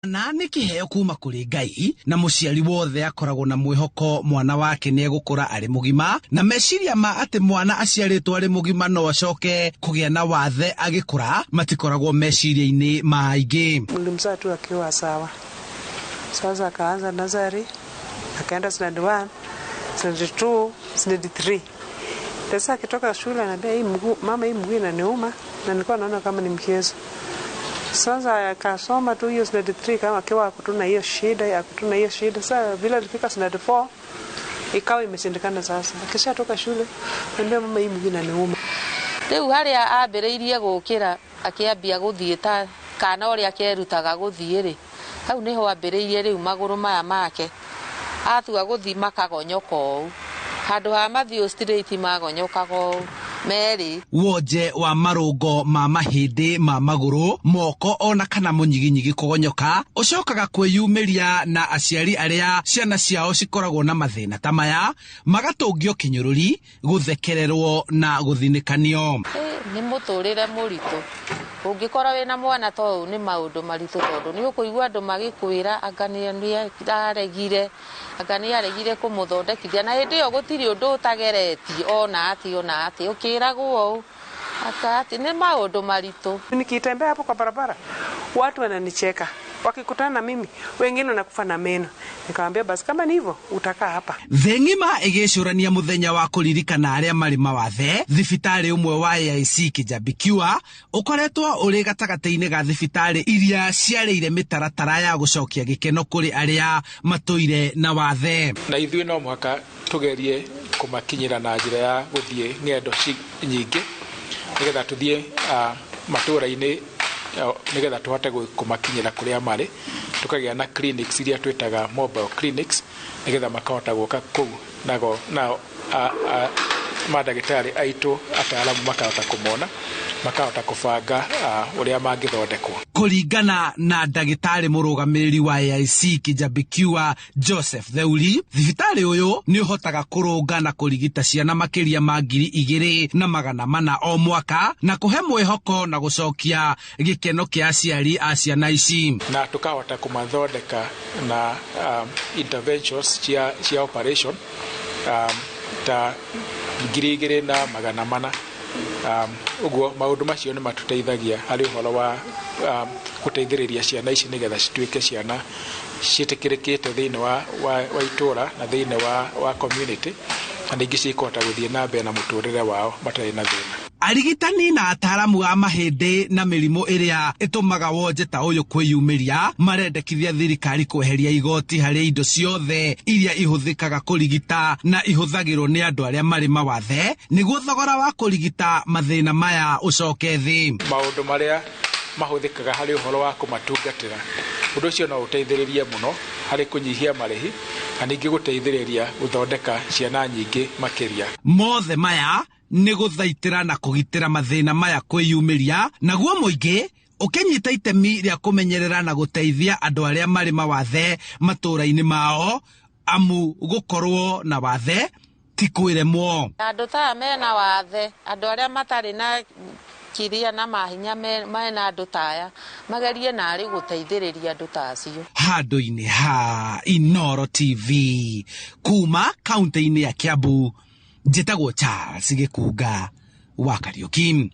Na nĩ kĩheo kuma kũrĩ Ngai, na mũciari wothe akoragwo na mwĩhoko mwana wake nĩ egũkũra arĩ mũgima, na meciria ma atĩ mwana aciarĩtwo arĩ mũgima no acoke kũgĩa na wathe agĩkũra matikoragwo meciria-inĩ ma aingĩ. Nilimzaa tu akiwa sawa. Sasa akaanza nazari, akaenda standard 1, standard 2, standard 3. Sasa akitoka shule anambia hii mguu, mama hii mguu inaniuma, na nilikuwa naona kama ni mchezo. Sasa akasoma tu hiyo standard 3 kama akiwa akutuna hiyo shida. Sasa vile alifika standard 4 ikawa imeshindikana sasa. Akishatoka shule anambia mama hii mguu inaniuma. Rĩu harĩa ambĩrĩirie gũkĩra akĩambia gũthiĩ ta kana ũrĩa akĩrutaga gũthiĩ rĩ, hau niho ambĩrĩirie rĩu magũrũ maya make atua gũthiĩ makagonyoka ũũ, handũ ha mathiĩ straight magonyokaga ũũ merĩ. Wonje wa marũngo ma mahĩndĩ ma magũrũ, moko ona kana mũnyiginyigi kũgonyoka ũcokaga kwĩyumĩria na aciari arĩa ciana ciao cikoragwo na mathĩna ta maya, magatũngio kĩnyũrũri, gũthekererwo na gũthinĩkanio. Nĩ mũtũrĩre mũritũ. Ũngĩkora wĩna mwana to ũũ nĩ maũndũ maritũ, tondũ nĩ ũkũigua andũ magĩkwĩra anga nĩ aregire kũmũthondekithia, na hĩndĩ ĩyo gũtirĩ ũndũ ũtageretie ona atĩ ũkĩragwo ũũ akati nĩ maũndũ maritũ. Nikitembea hapo kwa barabara watu wananicheka, wakikutana na mimi wengine wanakufa na meno. Nikamwambia basi kama ni hivyo utakaa hapa. Thĩ ng'ima ĩgĩcũrania mũthenya wa kũririkana arĩa marĩ mawathe, thibitarĩ ũmwe wa AIC Kĩnjambi-Kiua ũkoretwo ũrĩ gatagatĩ-inĩ ga thibitarĩ iria ciarĩire mĩtaratara ya gũcokia gĩkeno kũrĩ arĩa matũire na wathe. Na ithuĩ no mũhaka tũgerie kũmakinyĩra na njĩra ya gũthiĩ ng'endo nyingĩ nĩgetha tũthiĩ matũũra-inĩ nĩgetha tũhote kũmakinyĩra kũrĩa marĩ, tukagĩa na clinics iria twĩtaga mobile clinics nĩgetha makahota gũka kũu na madagĩtarĩ aitũ ataalamu makahota kũmona, makahota kũbanga ũrĩa mangĩthondekwo. Kũringana na ndagĩtarĩ mũrũgamĩrĩri wa AIC Kĩnjambi-Kiua Joseph Theuri, thibitarĩ ũyũ nĩ ũhotaga kũrũnga na kũrigita ciana makĩria ma 2,400 o mwaka, na kũhe mwĩhoko na gũcokia gĩkeno kĩa aciari a ciana ici. Na tukahota kũmathondeka na interventions cia operation ta 2,400. Uguo maũndũ macio nĩ matũteithagia harĩ ũhoro wa gũteithĩrĩria ciana ici nĩgetha cituĩke ciana ciĩtĩkĩrĩkĩte thĩinĩ wa itũũra na thĩinĩ wa community, na ningĩ cikũhota gũthiĩ na mbere na mũtũũrĩre wao matarĩ na thĩna. Arigitani na ataaramu a mahĩndĩ na mĩrimũ ĩrĩa ĩtũmaga wonje ta ũyũ kwĩyumĩria marendekithia thirikari kweheria igoti harĩ indo ciothe iria ihũthĩkaga kũrigita na ihũthagĩrwo nĩ andũ arĩa marĩ mawathe, nĩguo thogora wa kũrigita mathĩna maya ũcoke thĩ. Maũndũ marĩa mahũthĩkaga harĩ ũhoro wa kũmatungatĩra, ũndũ ũcio no ũteithĩrĩrie mũno harĩ kũnyihia marĩhi na ningĩ gũteithĩrĩria gũthondeka ciana nyingĩ makĩria. Mothe maya nĩ gũthaitĩra na kũgitĩra mathĩna maya kwĩyumĩria, naguo mũingĩ ũkĩnyita itemi rĩa kũmenyerera na gũteithia andũ arĩa marĩ mawathe matũũra-inĩ mao, amu gũkorwo na wathe ti kwĩremwo. Andũ ta mena wathe, andũ arĩa matarĩ na kiria na mahinya mena andũ taya magerie narĩ gũteithĩrĩria andũ tacio. Handũ-inĩ ha Inooro TV kuma kaunti-inĩ ya Kiambu, njĩtagwo Charles Gĩkunga wa Kariũki.